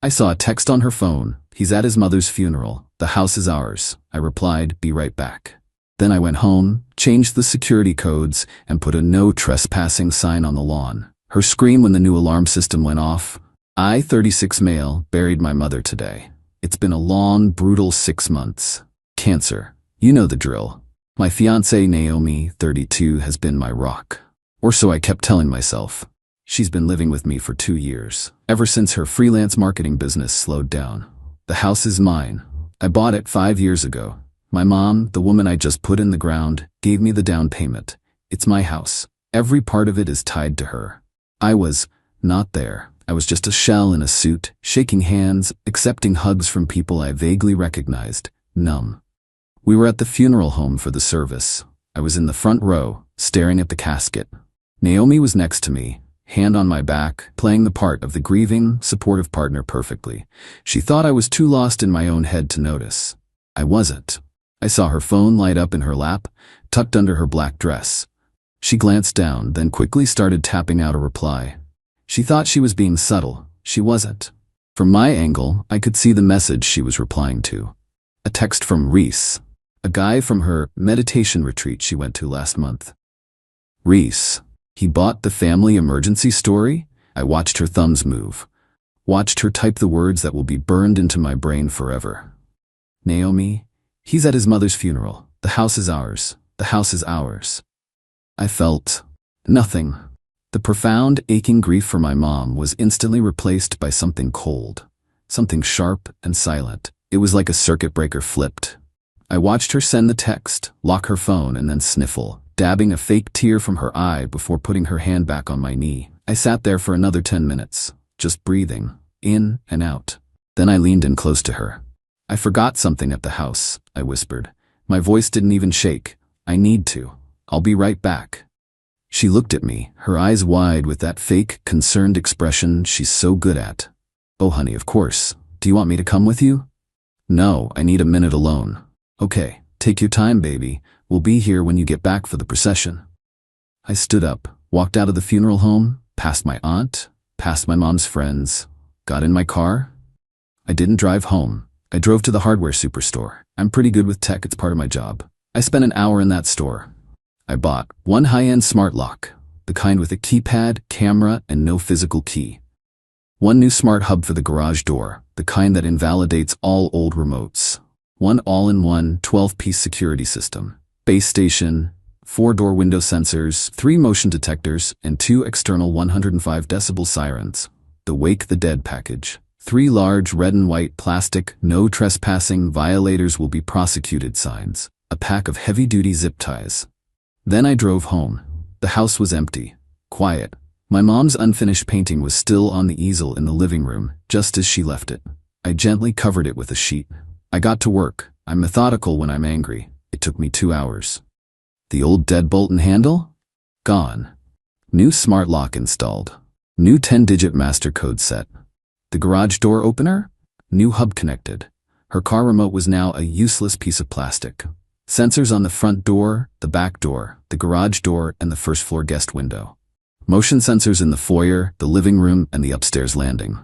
I saw a text on her phone. He's at his mother's funeral. The house is ours. I replied, be right back. Then I went home, changed the security codes, and put a no trespassing sign on the lawn. Her scream when the new alarm system went off. I, 36 male, buried my mother today. It's been a long, brutal 6 months. Cancer. You know the drill. My fiancée Naomi, 32, has been my rock. Or so I kept telling myself. She's been living with me for 2 years, ever since her freelance marketing business slowed down. The house is mine. I bought it 5 years ago. My mom, the woman I just put in the ground, gave me the down payment. It's my house. Every part of it is tied to her. I was not there. I was just a shell in a suit, shaking hands, accepting hugs from people I vaguely recognized, numb. We were at the funeral home for the service. I was in the front row, staring at the casket. Naomi was next to me, hand on my back, playing the part of the grieving, supportive partner perfectly. She thought I was too lost in my own head to notice. I wasn't. I saw her phone light up in her lap, tucked under her black dress. She glanced down, then quickly started tapping out a reply. She thought she was being subtle. She wasn't. From my angle, I could see the message she was replying to. A text from Reese, a guy from her meditation retreat she went to last month. Reese. He bought the family emergency story? I watched her thumbs move. Watched her type the words that will be burned into my brain forever. Naomi. He's at his mother's funeral. The house is ours. The house is ours. I felt nothing. The profound, aching grief for my mom was instantly replaced by something cold, something sharp and silent. It was like a circuit breaker flipped. I watched her send the text, lock her phone, and then sniffle, dabbing a fake tear from her eye before putting her hand back on my knee. I sat there for another 10 minutes, just breathing, in and out. Then I leaned in close to her. I forgot something at the house, I whispered. My voice didn't even shake. I need to. I'll be right back. She looked at me, her eyes wide with that fake, concerned expression she's so good at. Oh honey, of course. Do you want me to come with you? No, I need a minute alone. Okay, take your time, baby. We'll be here when you get back for the procession. I stood up, walked out of the funeral home, past my aunt, past my mom's friends, got in my car. I didn't drive home. I drove to the hardware superstore. I'm pretty good with tech, it's part of my job. I spent an hour in that store. I bought one high-end smart lock, the kind with a keypad, camera, and no physical key. One new smart hub for the garage door, the kind that invalidates all old remotes. One all-in-one 12-piece security system. Base station, 4-door window sensors, 3 motion detectors, and 2 external 105 decibel sirens. The Wake the Dead package. 3 large red and white plastic, no trespassing, violators will be prosecuted signs. A pack of heavy-duty zip ties. Then I drove home. The house was empty, quiet. My mom's unfinished painting was still on the easel in the living room, just as she left it. I gently covered it with a sheet. I got to work. I'm methodical when I'm angry. It took me 2 hours. The old deadbolt and handle? Gone. New smart lock installed. New 10-digit master code set. The garage door opener? New hub connected. Her car remote was now a useless piece of plastic. Sensors on the front door, the back door, the garage door, and the first floor guest window. Motion sensors in the foyer, the living room, and the upstairs landing.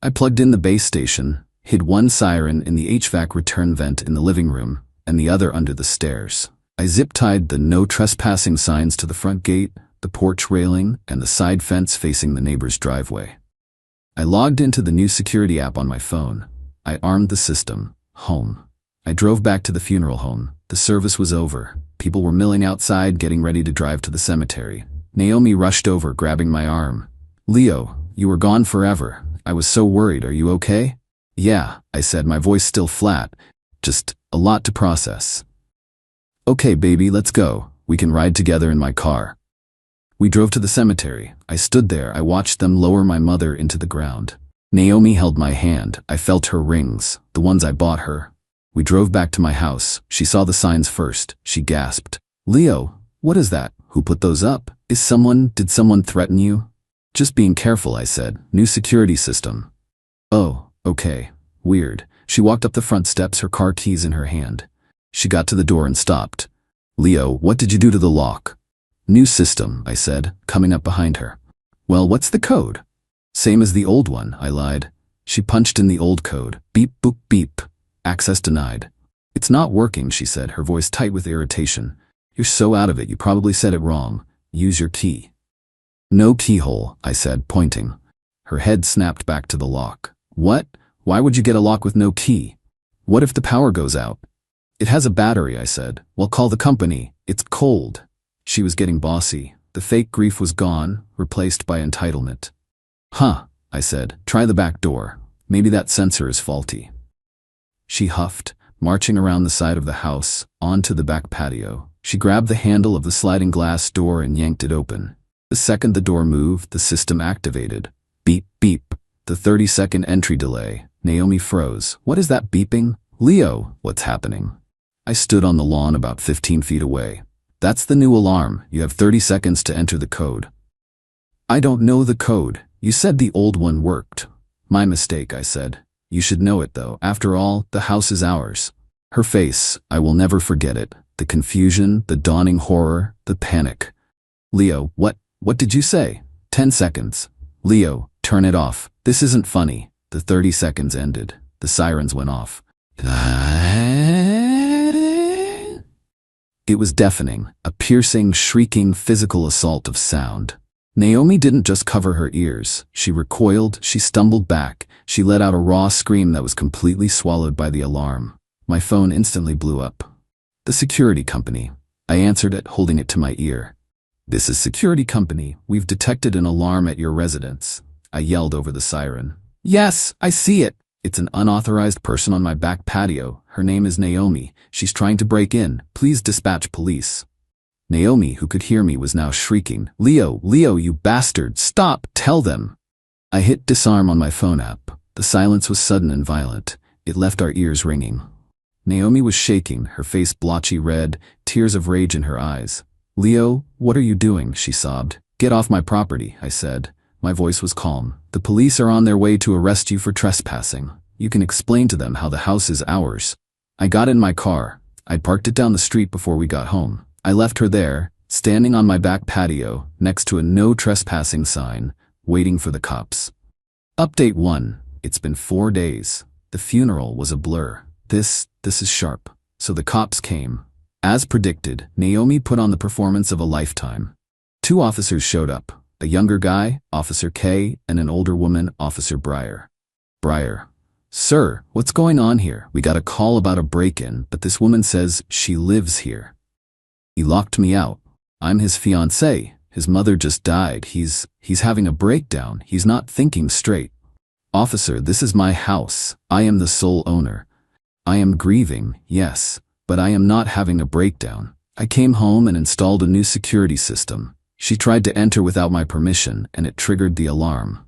I plugged in the base station, hid one siren in the HVAC return vent in the living room, and the other under the stairs. I zip-tied the no trespassing signs to the front gate, the porch railing, and the side fence facing the neighbor's driveway. I logged into the new security app on my phone. I armed the system. Home. I drove back to the funeral home. The service was over. People were milling outside, getting ready to drive to the cemetery. Naomi rushed over, grabbing my arm. Leo, you were gone forever. I was so worried. Are you okay? Yeah, I said, my voice still flat. Just a lot to process. Okay, baby, let's go. We can ride together in my car. We drove to the cemetery. I stood there. I watched them lower my mother into the ground. Naomi held my hand. I felt her rings, the ones I bought her. We drove back to my house. She saw the signs first. She gasped. Leo, what is that? Who put those up? Did someone threaten you? Just being careful, I said. New security system. Oh, okay. Weird. She walked up the front steps, her car keys in her hand. She got to the door and stopped. Leo, what did you do to the lock? New system, I said, coming up behind her. Well, what's the code? Same as the old one, I lied. She punched in the old code. Beep, boop, beep. Access denied. It's not working, she said, her voice tight with irritation. You're so out of it, you probably said it wrong. Use your key. No keyhole, I said, pointing. Her head snapped back to the lock. What? Why would you get a lock with no key? What if the power goes out? It has a battery, I said. Well, call the company. It's cold. She was getting bossy. The fake grief was gone, replaced by entitlement. Huh, I said. Try the back door. Maybe that sensor is faulty. She huffed, marching around the side of the house, onto the back patio. She grabbed the handle of the sliding glass door and yanked it open. The second the door moved, the system activated. Beep, beep. The 30-second entry delay. Naomi froze. What is that beeping? Leo, what's happening? I stood on the lawn about 15 feet away. That's the new alarm. You have 30 seconds to enter the code. I don't know the code. You said the old one worked. My mistake, I said. You should know it though. After all, the house is ours. Her face, I will never forget it. The confusion, the dawning horror, the panic. Leo, what did you say? 10 seconds. Leo, turn it off. This isn't funny. The 30 seconds ended. The sirens went off. It was deafening, a piercing, shrieking, physical assault of sound. Naomi didn't just cover her ears. She recoiled, she stumbled back, she let out a raw scream that was completely swallowed by the alarm. My phone instantly blew up. The security company. I answered it, holding it to my ear. This is security company. We've detected an alarm at your residence. I yelled over the siren. Yes, I see it. It's an unauthorized person on my back patio. Her name is Naomi. She's trying to break in. Please dispatch police. Naomi, who could hear me, was now shrieking. Leo, you bastard, stop, tell them. I hit disarm on my phone app. The silence was sudden and violent. It left our ears ringing. Naomi was shaking, her face blotchy red, tears of rage in her eyes. Leo, what are you doing? She sobbed. Get off my property, I said. My voice was calm. The police are on their way to arrest you for trespassing. You can explain to them how the house is ours. I got in my car. I'd parked it down the street before we got home. I left her there, standing on my back patio, next to a no trespassing sign, waiting for the cops. Update 1. It's been 4 days. The funeral was a blur. This is sharp. So the cops came. As predicted, Naomi put on the performance of a lifetime. 2 officers showed up. A younger guy, Officer K, and an older woman, Officer Breyer. Breyer. Sir, what's going on here? We got a call about a break-in, but this woman says she lives here. He locked me out. I'm his fiancée. His mother just died. He's having a breakdown. He's not thinking straight. Officer, this is my house. I am the sole owner. I am grieving, yes, but I am not having a breakdown. I came home and installed a new security system. She tried to enter without my permission, and it triggered the alarm.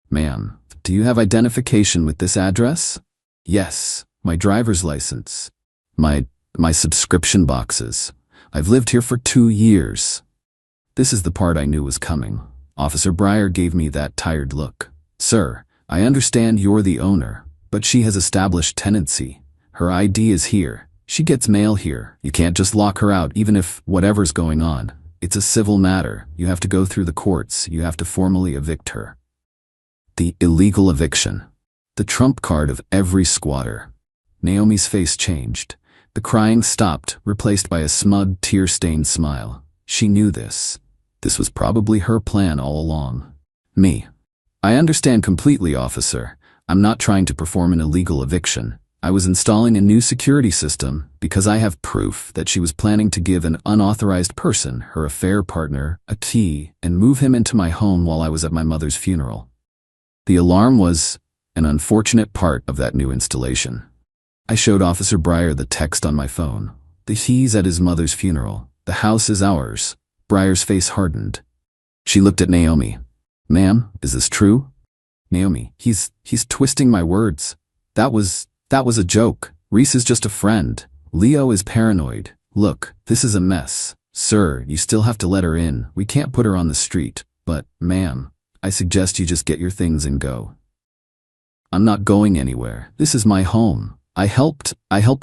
Ma'am, do you have identification with this address? Yes, my driver's license. My subscription boxes. I've lived here for 2 years. This is the part I knew was coming. Officer Breyer gave me that tired look. Sir, I understand you're the owner, but she has established tenancy. Her ID is here. She gets mail here. You can't just lock her out even if whatever's going on. It's a civil matter. You have to go through the courts. You have to formally evict her. The illegal eviction. The trump card of every squatter. Naomi's face changed. The crying stopped, replaced by a smug, tear-stained smile. She knew this. This was probably her plan all along. Me. I understand completely, officer. I'm not trying to perform an illegal eviction. I was installing a new security system because I have proof that she was planning to give an unauthorized person, her affair partner, a key and move him into my home while I was at my mother's funeral. The alarm was an unfortunate part of that new installation. I showed Officer Breyer the text on my phone. He's at his mother's funeral. The house is ours. Breyer's face hardened. She looked at Naomi. Ma'am, is this true? Naomi, he's twisting my words. That was a joke. Reese is just a friend. Leo is paranoid. Look, this is a mess. Sir, you still have to let her in. We can't put her on the street. But, ma'am, I suggest you just get your things and go. I'm not going anywhere. This is my home. I helped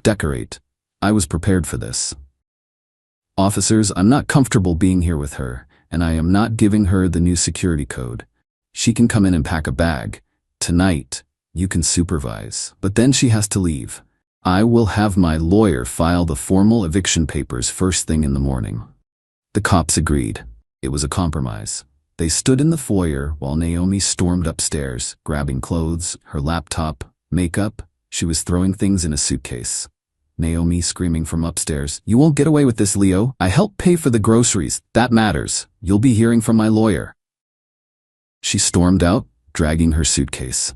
decorate. I was prepared for this. Officers, I'm not comfortable being here with her, and I am not giving her the new security code. She can come in and pack a bag. Tonight, You can supervise, but then she has to leave. I will have my lawyer file the formal eviction papers first thing in the morning." The cops agreed. It was a compromise. They stood in the foyer while Naomi stormed upstairs, grabbing clothes, her laptop, makeup. She was throwing things in a suitcase. Naomi screaming from upstairs, "You won't get away with this, Leo. I helped pay for the groceries. That matters. You'll be hearing from my lawyer." She stormed out, dragging her suitcase.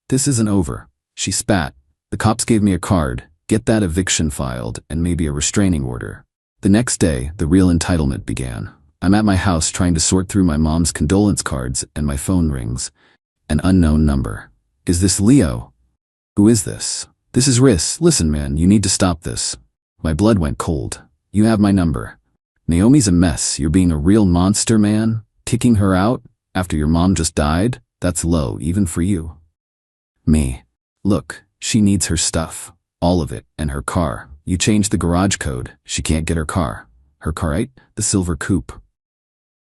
"This isn't over." She spat. "The cops gave me a card. Get that eviction filed and maybe a restraining order." The next day, the real entitlement began. I'm at my house trying to sort through my mom's condolence cards and my phone rings. An unknown number. "Is this Leo?" "Who is this?" "This is Riss. Listen, man, you need to stop this." My blood went cold. "You have my number." "Naomi's a mess. You're being a real monster, man. Kicking her out after your mom just died? That's low, even for you." Me. "Look, she needs her stuff. All of it, and her car. You changed the garage code. She can't get her car." "Her car, right? The silver coupe."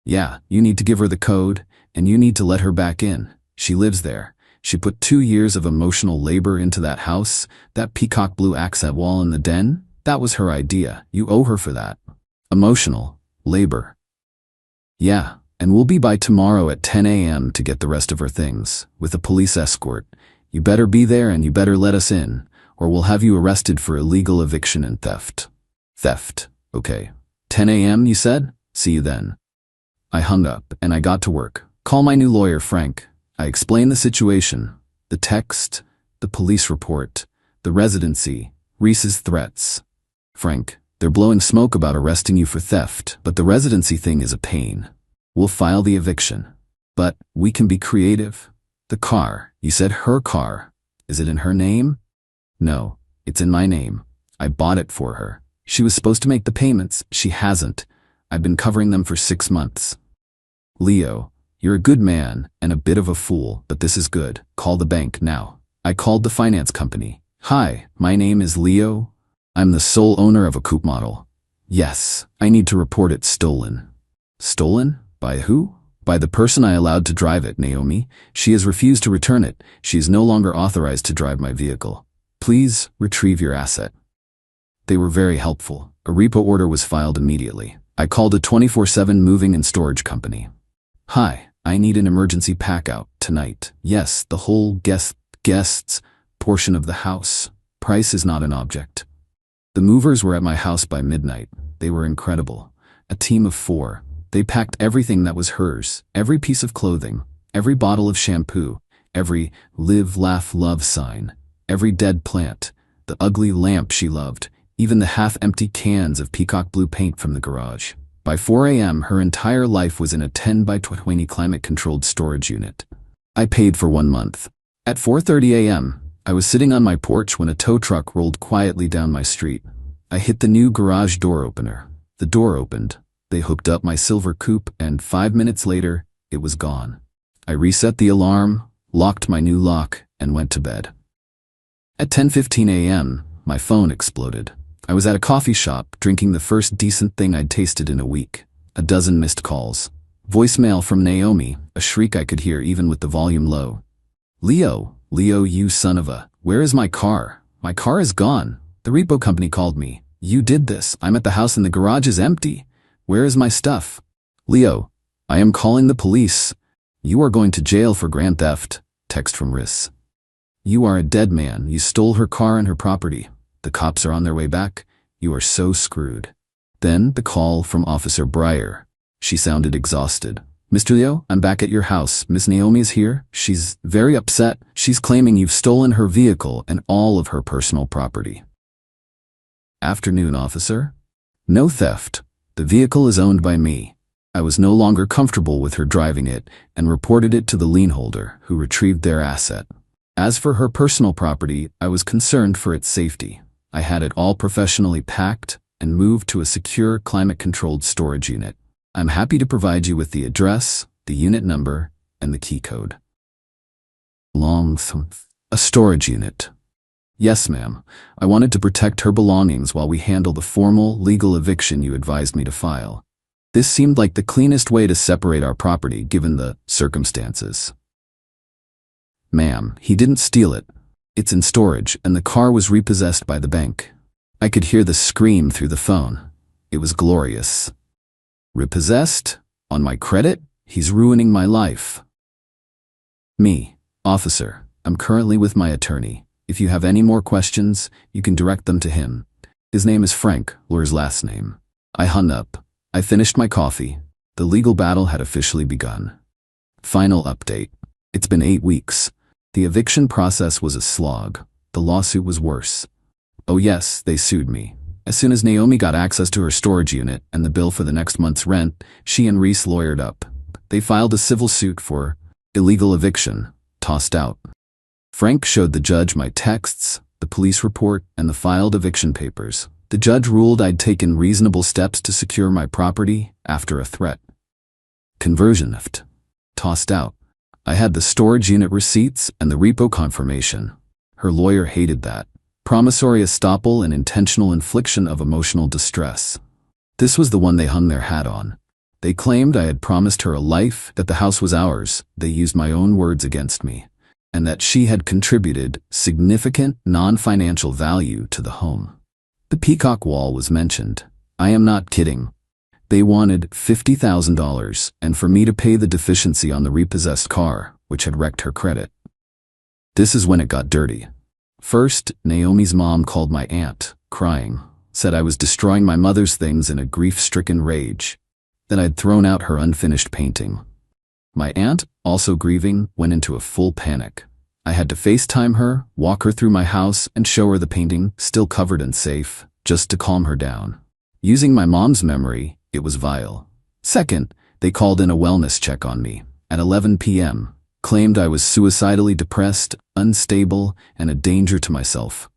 "Yeah, you need to give her the code, and you need to let her back in. She lives there. She put 2 years of emotional labor into that house, that peacock blue accent wall in the den. That was her idea. You owe her for that." "Emotional labor." "Yeah, and we'll be by tomorrow at 10 a.m. to get the rest of her things, with a police escort. You better be there and you better let us in, or we'll have you arrested for illegal eviction and theft." "Theft, okay. 10 a.m. you said? See you then." I hung up and I got to work. "Call my new lawyer, Frank." I explained the situation, the text, the police report, the residency, Reese's threats. "Frank, they're blowing smoke about arresting you for theft, but the residency thing is a pain. We'll file the eviction. But we can be creative. The car, you said her car. Is it in her name?" "No, it's in my name. I bought it for her. She was supposed to make the payments. She hasn't. I've been covering them for 6 months." "Leo, you're a good man and a bit of a fool, but this is good. Call the bank now." I called the finance company. "Hi, my name is Leo. I'm the sole owner of a coupe model." "Yes, I need to report it stolen." "Stolen? By who?" "By the person I allowed to drive it, Naomi. She has refused to return it. She is no longer authorized to drive my vehicle. Please retrieve your asset." They were very helpful. A repo order was filed immediately. I called a 24/7 moving and storage company. "Hi, I need an emergency pack out tonight. Yes, the whole guests portion of the house. Price is not an object." The movers were at my house by midnight. They were incredible. A team of 4. They packed everything that was hers, every piece of clothing, every bottle of shampoo, every live, laugh, love sign, every dead plant, the ugly lamp she loved, even the half-empty cans of peacock blue paint from the garage. By 4 a.m., her entire life was in a 10 by 20 climate-controlled storage unit. I paid for 1 month. At 4:30 a.m., I was sitting on my porch when a tow truck rolled quietly down my street. I hit the new garage door opener. The door opened. They hooked up my silver coupe, and 5 minutes later, it was gone. I reset the alarm, locked my new lock, and went to bed. At 10:15 a.m., my phone exploded. I was at a coffee shop, drinking the first decent thing I'd tasted in a week. A dozen missed calls. Voicemail from Naomi, a shriek I could hear even with the volume low. Leo, you son of a, where is my car? My car is gone. The repo company called me. You did this. I'm at the house and the garage is empty. Where is my stuff? Leo, I am calling the police. You are going to jail for grand theft. Text from Riss. You are a dead man. You stole her car and her property. The cops are on their way back. You are so screwed. Then the call from Officer Breyer. She sounded exhausted. Mr. Leo, I'm back at your house. Miss Naomi is here. She's very upset. She's claiming you've stolen her vehicle and all of her personal property. Afternoon, officer. No theft. The vehicle is owned by me. I was no longer comfortable with her driving it and reported it to the lien holder, who retrieved their asset. As for her personal property, I was concerned for its safety. I had it all professionally packed and moved to a secure climate-controlled storage unit. I'm happy to provide you with the address, the unit number, and the key code. A storage unit. Yes, ma'am. I wanted to protect her belongings while we handle the formal, legal eviction you advised me to file. This seemed like the cleanest way to separate our property given the circumstances. Ma'am, he didn't steal it. It's in storage, and the car was repossessed by the bank. I could hear the scream through the phone. It was glorious. Repossessed? On my credit? He's ruining my life. Me, officer, I'm currently with my attorney. If you have any more questions, you can direct them to him. His name is Frank, lawyer's last name. I hung up. I finished my coffee. The legal battle had officially begun. Final update. It's been 8 weeks. The eviction process was a slog. The lawsuit was worse. Oh yes, they sued me. As soon as Naomi got access to her storage unit and the bill for the next month's rent, she and Reese lawyered up. They filed a civil suit for illegal eviction, tossed out. Frank showed the judge my texts, the police report, and the filed eviction papers. The judge ruled I'd taken reasonable steps to secure my property after a threat. Conversion, tossed out. I had the storage unit receipts and the repo confirmation. Her lawyer hated that. Promissory estoppel and intentional infliction of emotional distress. This was the one they hung their hat on. They claimed I had promised her a life, that the house was ours, they used my own words against me, and that she had contributed significant non-financial value to the home. The peacock wall was mentioned. I am not kidding. They wanted $50,000 and for me to pay the deficiency on the repossessed car, which had wrecked her credit. This is when it got dirty. First, Naomi's mom called my aunt, crying, said I was destroying my mother's things in a grief-stricken rage, that I'd thrown out her unfinished painting. My aunt, also grieving, went into a full panic. I had to FaceTime her, walk her through my house, and show her the painting, still covered and safe, just to calm her down. Using my mom's memory, it was vile. Second, they called in a wellness check on me at 11 p.m., claimed I was suicidally depressed, unstable, and a danger to myself.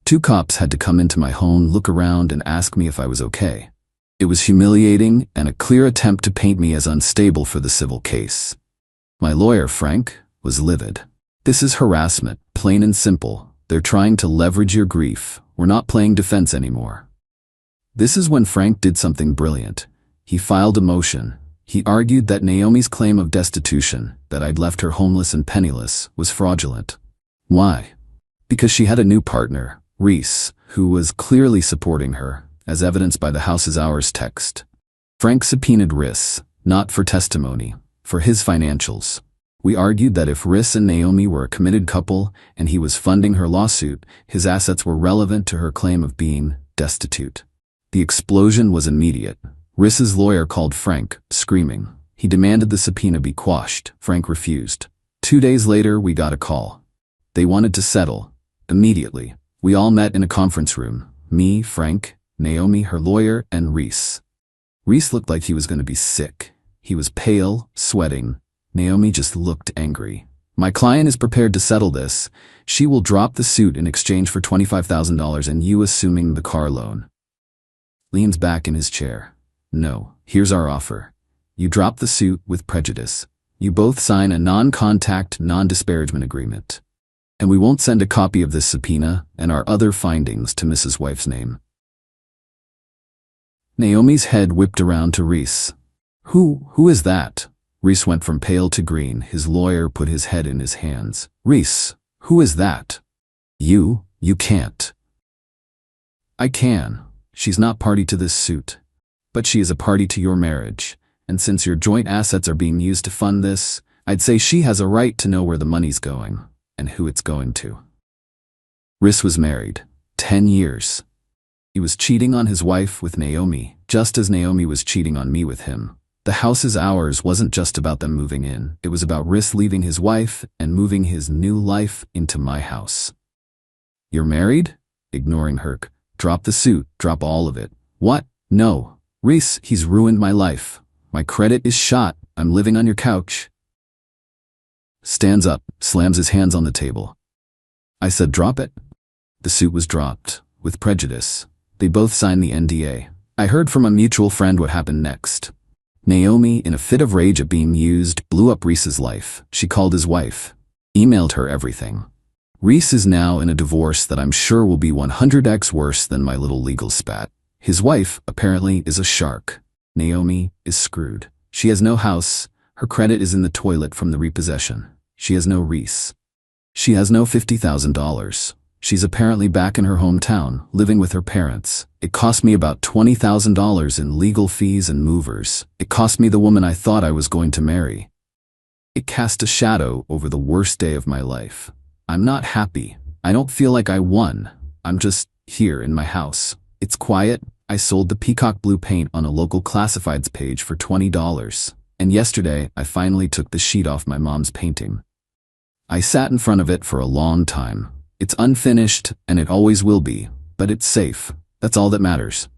2 cops had to come into my home, look around, and ask me if I was okay. It was humiliating and a clear attempt to paint me as unstable for the civil case. My lawyer, Frank, was livid. This is harassment, plain and simple. They're trying to leverage your grief. We're not playing defense anymore. This is when Frank did something brilliant. He filed a motion. He argued that Naomi's claim of destitution, that I'd left her homeless and penniless, was fraudulent. Why? Because she had a new partner, Reese, who was clearly supporting her, as evidenced by the house is ours text. Frank subpoenaed Reese, not for testimony, for his financials. We argued that if Reese and Naomi were a committed couple and he was funding her lawsuit, his assets were relevant to her claim of being destitute. The explosion was immediate. Reese's lawyer called Frank, screaming. He demanded the subpoena be quashed. Frank refused. 2 days later, we got a call. They wanted to settle. Immediately. We all met in a conference room. Me, Frank, Naomi, her lawyer, and Reese. Reese looked like he was going to be sick. He was pale, sweating. Naomi just looked angry. My client is prepared to settle this. She will drop the suit in exchange for $25,000 and you assuming the car loan. Leans back in his chair. No, here's our offer. You drop the suit with prejudice. You both sign a non-contact, non-disparagement agreement. And we won't send a copy of this subpoena and our other findings to Mrs. Wife's name. Naomi's head whipped around to Reese. Who is that? Reese went from pale to green. His lawyer put his head in his hands. Reese, who is that? You can't. I can. She's not party to this suit. But she is a party to your marriage, and since your joint assets are being used to fund this, I'd say she has a right to know where the money's going, and who it's going to. Reese was married. 10 years. He was cheating on his wife with Naomi, just as Naomi was cheating on me with him. The house is ours wasn't just about them moving in, it was about Reese leaving his wife and moving his new life into my house. You're married? Ignoring her. Drop the suit, drop all of it. What? No. Reese, he's ruined my life. My credit is shot. I'm living on your couch. Stands up, slams his hands on the table. I said drop it. The suit was dropped, with prejudice. They both signed the NDA. I heard from a mutual friend what happened next. Naomi, in a fit of rage at being used, blew up Reese's life. She called his wife. Emailed her everything. Reese is now in a divorce that I'm sure will be 100x worse than my little legal spat. His wife, apparently, is a shark. Naomi is screwed. She has no house. Her credit is in the toilet from the repossession. She has no Reese. She has no $50,000. She's apparently back in her hometown, living with her parents. It cost me about $20,000 in legal fees and movers. It cost me the woman I thought I was going to marry. It cast a shadow over the worst day of my life. I'm not happy. I don't feel like I won. I'm just here in my house. It's quiet. I sold the peacock blue paint on a local classifieds page for $20. And yesterday, I finally took the sheet off my mom's painting. I sat in front of it for a long time. It's unfinished, and it always will be, but it's safe. That's all that matters.